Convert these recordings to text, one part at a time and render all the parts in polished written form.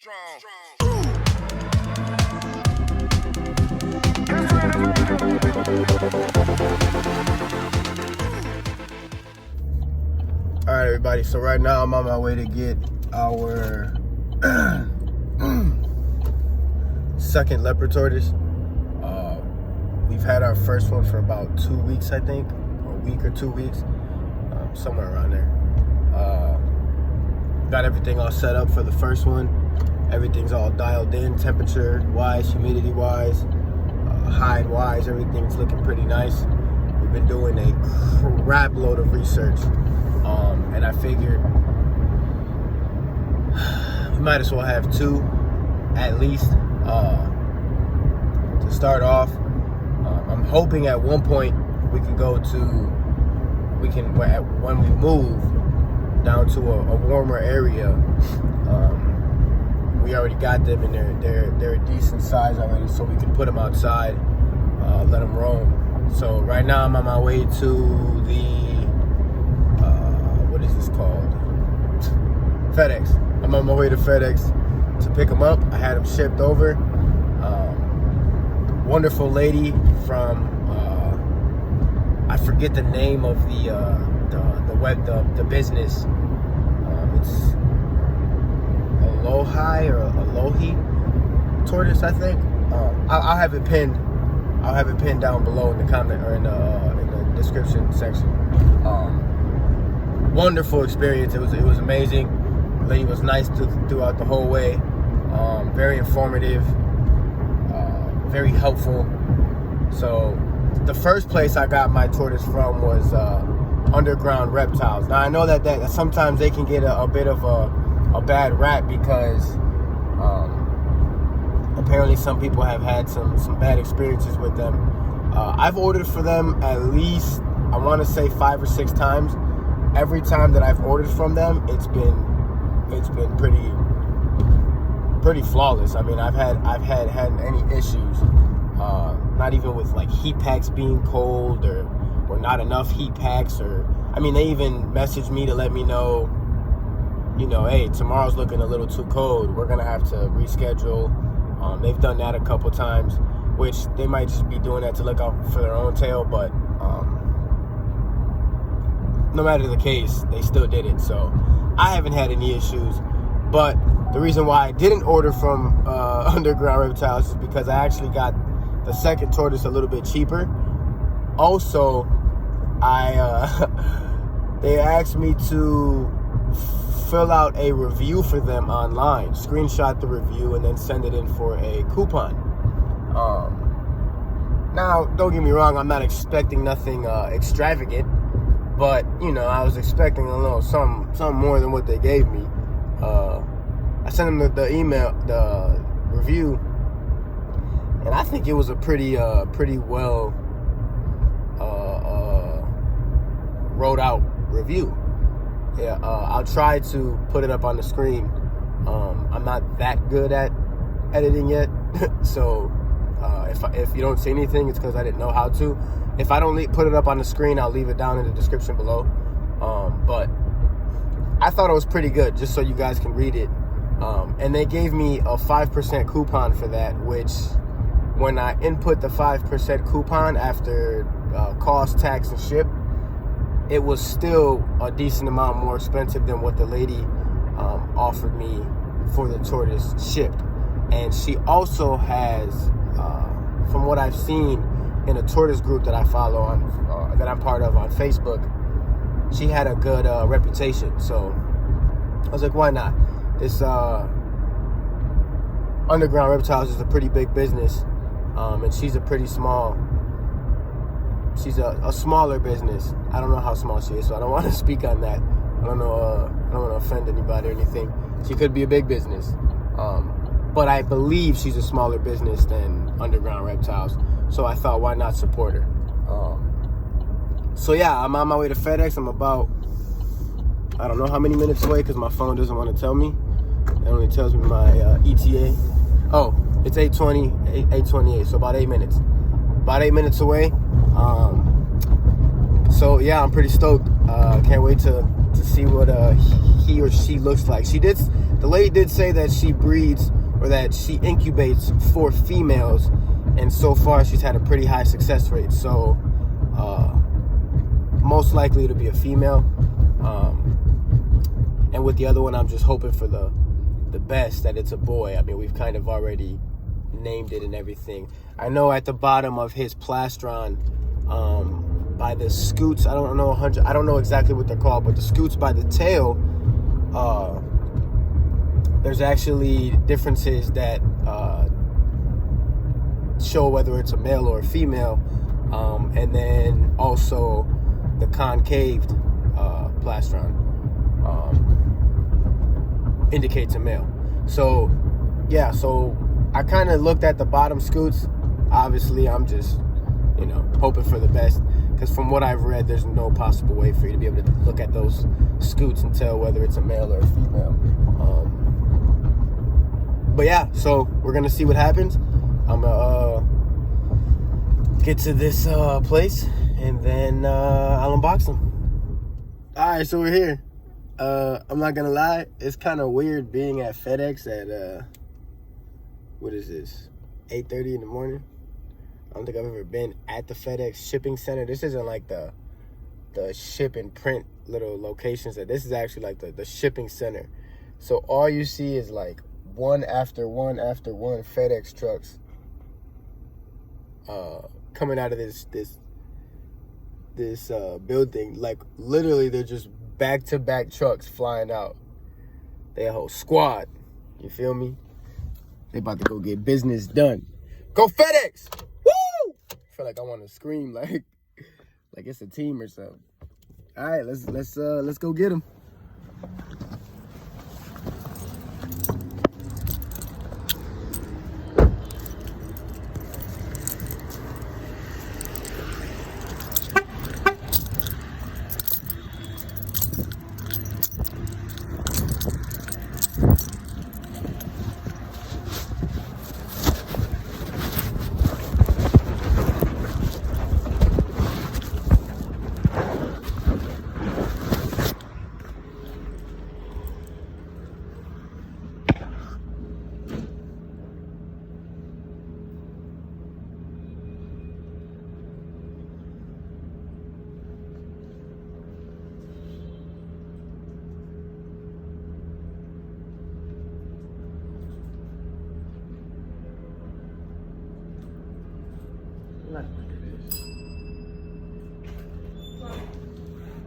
All right, everybody. So right now I'm on my way to get our second leopard tortoise. We've had our first one for about 2 weeks, I think, or a week or 2 weeks, somewhere around there. Got everything all set up for the first one. Everything's all dialed in, temperature-wise, humidity-wise, hide-wise. Everything's looking pretty nice. We've been doing a crap load of research, and I figured we might as well have two, at least, to start off. I'm hoping at one point we can when we move down to a warmer area. We already got them, and they're a decent size already, so we can put them outside, let them roam. So right now I'm on my way to the what is this called? FedEx. I'm on my way to FedEx to pick them up. I had them shipped over. Wonderful lady from I forget the name of the business. It's Alohi or Alohi tortoise, I think. I'll have it pinned. I'll have it pinned down below in the comment or in the description section. Wonderful experience. It was amazing. The lady was nice throughout the whole way. Very informative. Very helpful. So the first place I got my tortoise from was Underground Reptiles. Now I know that sometimes they can get a bit of a bad rap because apparently some people have had some bad experiences with them. I've ordered for them at least, I want to say 5 or 6 times. Every time that I've ordered from them, it's been pretty flawless. I mean, I've had any issues, not even with like heat packs being cold or not enough heat packs, or I mean, they even messaged me to let me know, hey, tomorrow's looking a little too cold. We're gonna have to reschedule. They've done that a couple times, which they might just be doing that to look out for their own tail, but no matter the case, they still did it. So I haven't had any issues. But the reason why I didn't order from Underground Reptiles is because I actually got the second tortoise a little bit cheaper. Also, they asked me to fill out a review for them online, screenshot the review, and then send it in for a coupon. Now, don't get me wrong, I'm not expecting nothing extravagant, but I was expecting a little something more than what they gave me. I sent them the email, the review, and I think it was a pretty well wrote out review. Yeah, I'll try to put it up on the screen. I'm not that good at editing yet, so if you don't see anything, it's because I didn't know how to. If I don't put it up on the screen, I'll leave it down in the description below. But I thought it was pretty good, just so you guys can read it. And they gave me a 5% coupon for that, which when I input the 5% coupon after cost, tax, and ship, it was still a decent amount more expensive than what the lady offered me for the tortoise shipped. And she also has, from what I've seen in a tortoise group that I follow on, that I'm part of on Facebook, she had a good reputation. So I was like, why not? This Underground Reptiles is a pretty big business, and she's a pretty small. She's a smaller business. I don't know how small she is, so I don't want to speak on that. I don't know. I don't want to offend anybody or anything. She could be a big business, but I believe she's a smaller business than Underground Reptiles. So I thought, why not support her? So yeah, I'm on my way to FedEx. I'm about, I don't know how many minutes away because my phone doesn't want to tell me. It only tells me my ETA. Oh, it's 8:20, 8:28. So about 8 minutes. About 8 minutes away. So yeah, I'm pretty stoked. Can't wait to see what he or she looks like. She did The lady did say that she breeds, or that she incubates 4 females, and so far she's had a pretty high success rate. So most likely it'll be a female. And with the other one, I'm just hoping for the best, that it's a boy. I mean, we've kind of already named it and everything. I know at the bottom of his plastron, by the scoots, I don't know exactly what they're called, but the scoots by the tail, there's actually differences that show whether it's a male or a female, and then also the concaved plastron indicates a male. So yeah, so I kind of looked at the bottom scoots. Obviously, I'm just, hoping for the best, because from what I've read, there's no possible way for you to be able to look at those scoots and tell whether it's a male or a female. But yeah, so we're gonna see what happens. I'm gonna get to this place, and then I'll unbox them. All right, so we're here. I'm not gonna lie, it's kind of weird being at FedEx at what is this, 8:30 in the morning. I don't think I've ever been at the FedEx shipping center. This isn't like the ship and print little locations. This is actually like the shipping center. So all you see is like one after one after one FedEx trucks coming out of this building. Like literally, they're just back-to-back trucks flying out. They a whole squad. You feel me? They about to go get business done. Go FedEx! Woo! I feel like I want to scream like it's a team or something. All right, let's go get them.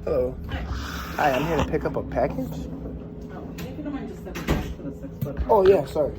Hello. Hi, I'm here to pick up a package. Oh, if you don't mind just stepping back to the 6-foot. Oh, yeah, sorry.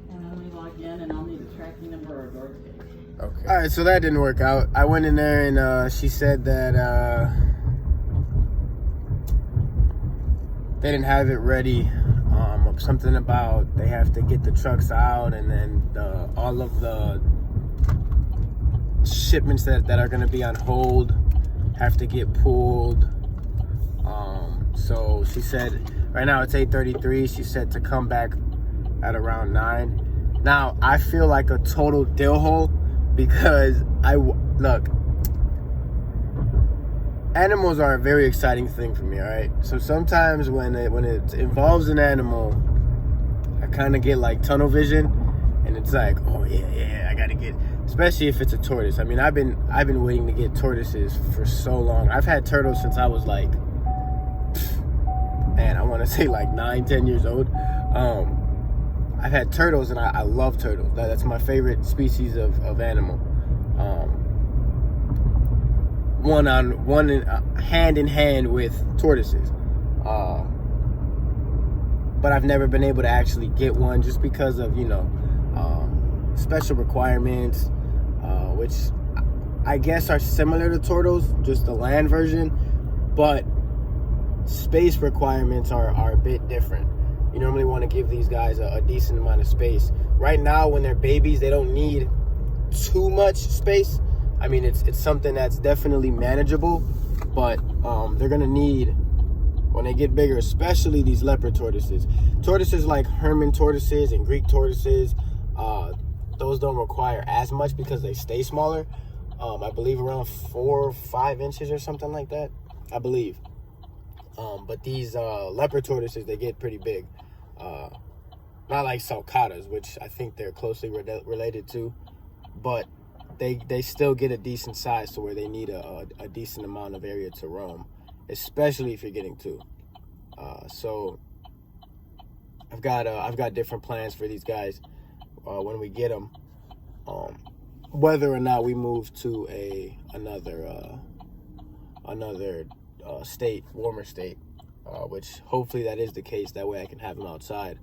And then we log in, and I'll need a tracking number or a door key. Okay. All right, so that didn't work out. I went in there, and she said that they didn't have it ready. Something about they have to get the trucks out, and then all of the shipments that are going to be on hold have to get pulled. So she said right now it's 8:33. She said to come back at around 9. Now I feel like a total dill hole because look, animals are a very exciting thing for me, all right? So sometimes when it involves an animal, I kind of get like tunnel vision, and it's like, oh yeah, I gotta get, especially if it's a tortoise. I mean, I've been waiting to get tortoises for so long. I've had turtles since I was like, man, I want to say like 9-10 years old. I've had turtles, and I love turtles. That's my favorite species of animal. One hand in hand with tortoises. But I've never been able to actually get one just because of, special requirements, which I guess are similar to turtles, just the land version, but space requirements are a bit different. You normally want to give these guys a decent amount of space. Right now, when they're babies, they don't need too much space. I mean, it's something that's definitely manageable, but they're gonna need, when they get bigger, especially these leopard tortoises. Tortoises like Herman tortoises and Greek tortoises, those don't require as much because they stay smaller. I believe around 4 or 5 inches or something like that, I believe. But these leopard tortoises, they get pretty big. not like sulcatas, which I think they're closely related to, but they still get a decent size to where they need a decent amount of area to roam, especially if you're getting two. So I've got different plans for these guys when we get them. Whether or not we move to another state, warmer state, which hopefully that is the case. That way I can have them outside.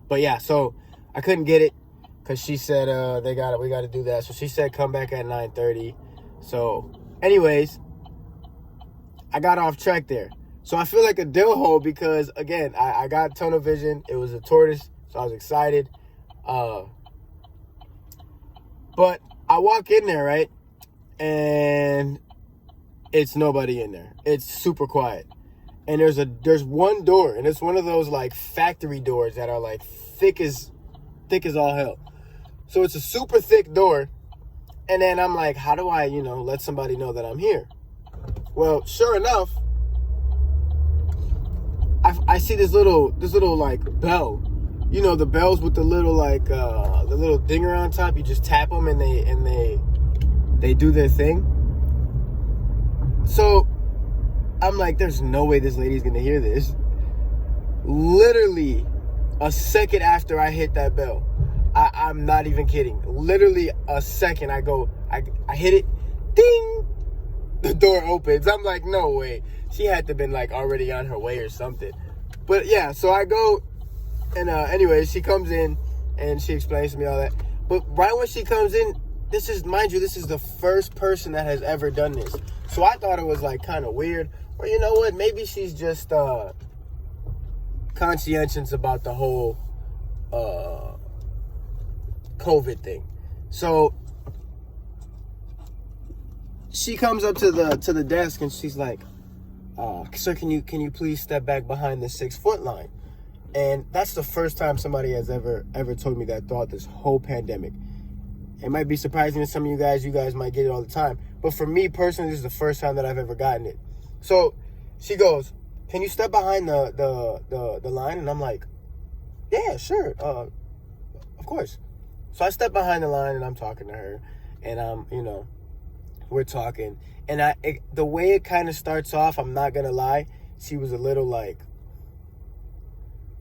But yeah, so I couldn't get it because she said we got to do that. So she said come back at 9:30. So, anyways, I got off track there. So I feel like a dill hole because again, I got tunnel vision. It was a tortoise, so I was excited. But I walk in there, right? And it's nobody in there. It's super quiet. And there's one door, and it's one of those like factory doors that are like thick as all hell. So it's a super thick door. And then I'm like, how do I, let somebody know that I'm here? Well, sure enough, I see this little like bell. The bells with the little like the little dinger on top. You just tap them and they do their thing. So I'm like, there's no way this lady's gonna hear this. Literally a second after I hit that bell, I'm not even kidding. Literally a second, I hit it, ding, the door opens. I'm like, no way. She had to have been like already on her way or something. But yeah, so I go, and anyway, she comes in and she explains to me all that. But right when she comes in, this is the first person that has ever done this. So I thought it was like kind of weird. Or you know what? Maybe she's just conscientious about the whole COVID thing. So she comes up to the desk and she's like, "Sir, can you please step back behind the 6-foot line?" And that's the first time somebody has ever told me that thought this whole pandemic. It might be surprising to some of you guys. You guys might get it all the time. But for me personally, this is the first time that I've ever gotten it. So she goes, "Can you step behind the line?" And I'm like, "Yeah, sure. Of course." So I step behind the line and I'm talking to her. And we're talking. And the way it kind of starts off, I'm not going to lie, she was a little like,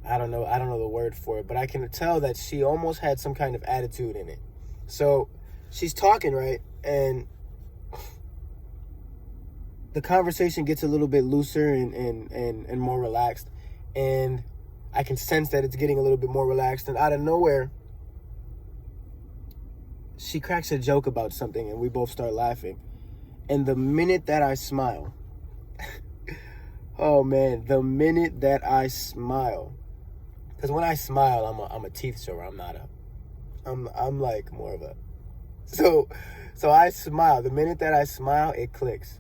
I don't know the word for it, but I can tell that she almost had some kind of attitude in it. So she's talking, right? And the conversation gets a little bit looser and more relaxed. And I can sense that it's getting a little bit more relaxed. And out of nowhere, she cracks a joke about something and we both start laughing. And the minute that I smile, oh man, the minute that I smile, because when I smile, I'm a teeth shower. I'm like more of a, so I smile. The minute that I smile, it clicks.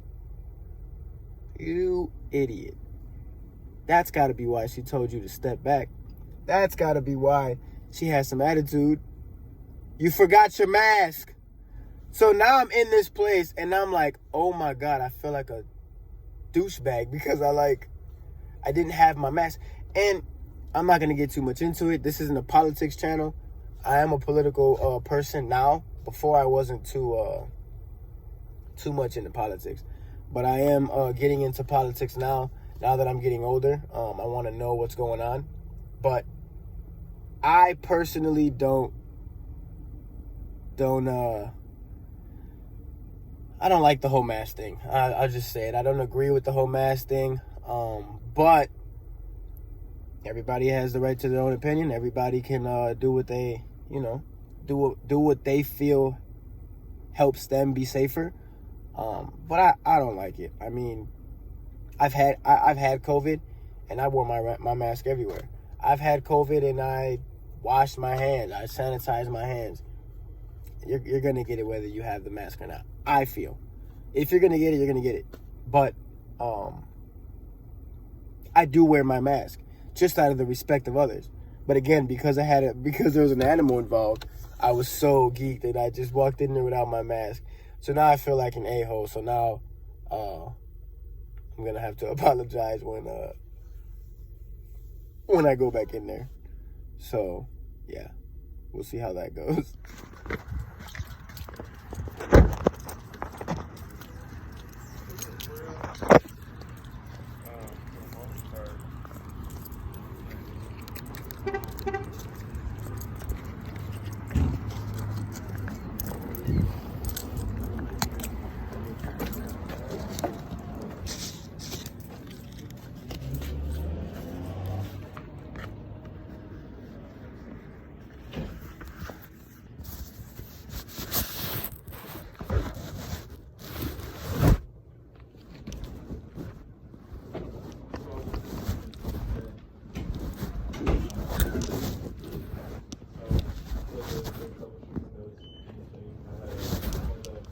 You idiot. That's got to be why she told you to step back. That's got to be why she has some attitude. You forgot your mask. So now I'm in this place and I'm like, oh my God, I feel like a douchebag because I didn't have my mask. And I'm not going to get too much into it. This isn't a politics channel. I am a political person now. Before I wasn't too much into politics. But I am getting into politics now that I'm getting older. I want to know what's going on. But I personally don't I don't like the whole mask thing. I'll just say it. I don't agree with the whole mask thing. But everybody has the right to their own opinion. Everybody can do what they, do what they feel helps them be safer. But I don't like it. I mean, I've had COVID and I wore my mask everywhere. I've had COVID and I washed my hands. I sanitized my hands. You're going to get it whether you have the mask or not. I feel. If you're going to get it, you're going to get it. But I do wear my mask just out of the respect of others. But again, because there was an animal involved, I was so geeked that I just walked in there without my mask. So now I feel like an a-hole. So now I'm going to have to apologize when when I go back in there. So, yeah, we'll see how that goes.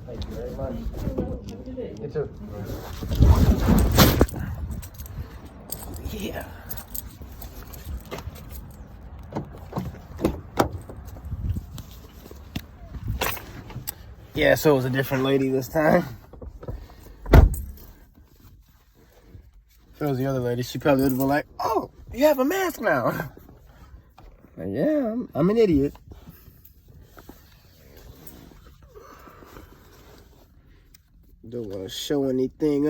Thank you very much. You too. Yeah. Yeah, so it was a different lady this time. If it was the other lady, she probably would have been like, "Oh, you have a mask now." Like, yeah, I'm an idiot. Don't want to show anything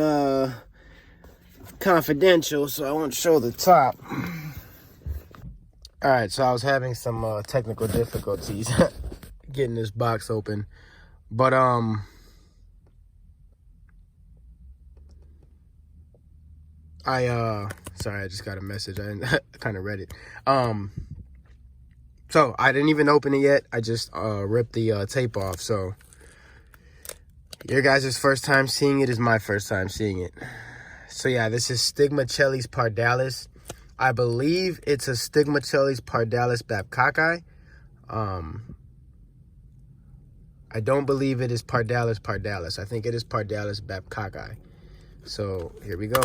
confidential, so I won't show the top. All right, so I was having some technical difficulties getting this box open, but sorry, I just got a message. I kind of read it. So I didn't even open it yet. I just ripped the tape off. So your guys' first time seeing it is my first time seeing it. So yeah, this is Stigmacheles pardalis. I believe it's a Stigmacheles pardalis babcockii. I don't believe it is Pardalis pardalis. I think it is Pardalis babcockii. So here we go.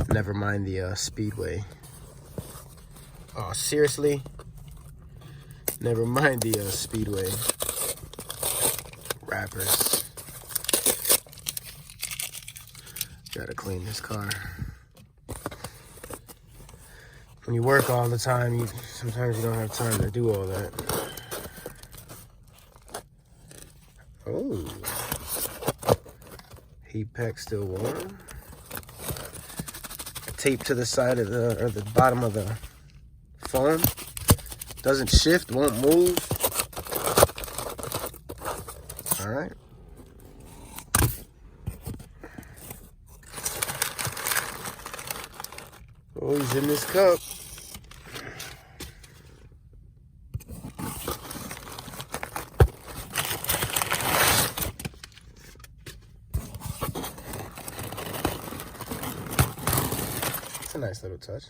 Never mind the Speedway. Oh, seriously? Never mind the Speedway. Wrappers. Gotta clean this car. When you work all the time, sometimes you don't have time to do all that. Oh. Heat pack still warm. Tape to the side of the bottom of the phone. Doesn't shift, won't move. All right. Oh, he's in this cup. It's a nice little touch.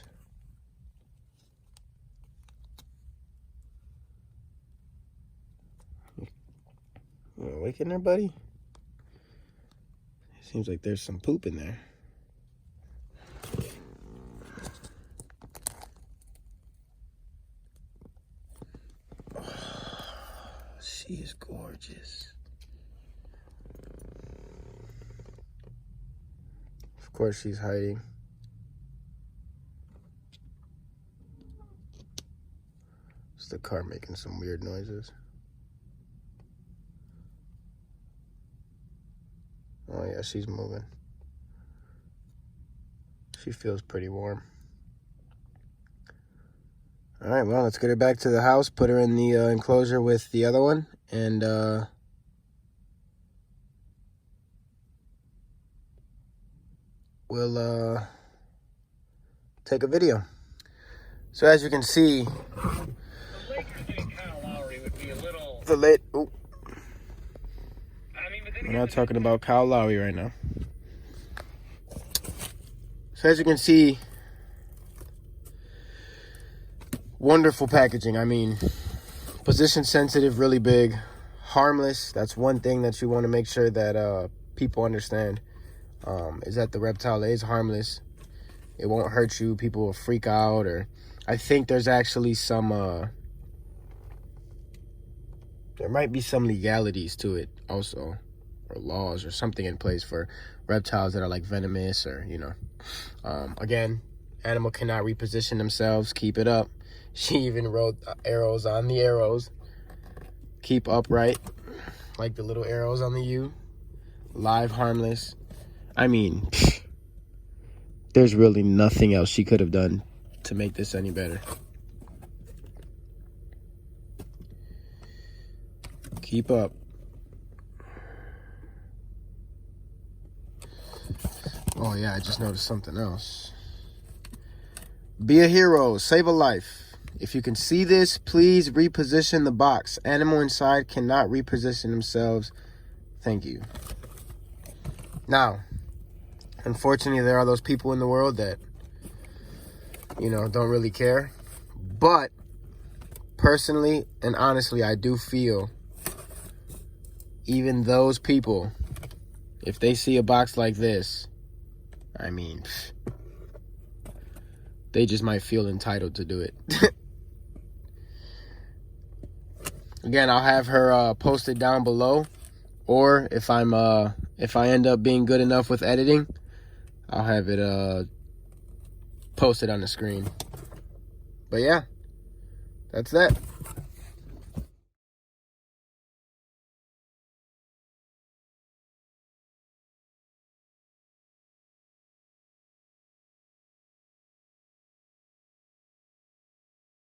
You awake in there, buddy? Seems like there's some poop in there. She is gorgeous. Of course she's hiding. It's the car making some weird noises. Oh yeah, she's moving. She feels pretty warm. All right, well, let's get her back to the house, put her in the enclosure with the other one, and we'll take a video. So as you can see, The Lakers getting Kyle Lowry would be a little... Ooh. I mean, but then We're not talking about Kyle Lowry right now. So as you can see, wonderful packaging. I mean, position sensitive, really big, harmless. That's one thing that you want to make sure that people understand, is that the reptile is harmless. It won't hurt you. People will freak out, or I think there's actually some there might be some legalities to it also. or laws or something in place for reptiles that are like venomous or, you know. Again, animal cannot reposition themselves. Keep it up. She even wrote arrows on the arrows. Keep upright, like the little arrows on the U. Live, harmless. I mean, there's really nothing else she could have done to make this any better. Keep up. Oh yeah, I just noticed something else. Be a hero, save a life. If you can see this, please reposition the box. Animal inside cannot reposition themselves. Thank you. Now, unfortunately, there are those people in the world that, you know, don't really care. But personally and honestly, I do feel even those people, if they see a box like this, I mean, they just might feel entitled to do it. Again, I'll have her posted down below, or if I end up being good enough with editing, I'll have it posted on the screen. But yeah, that's that.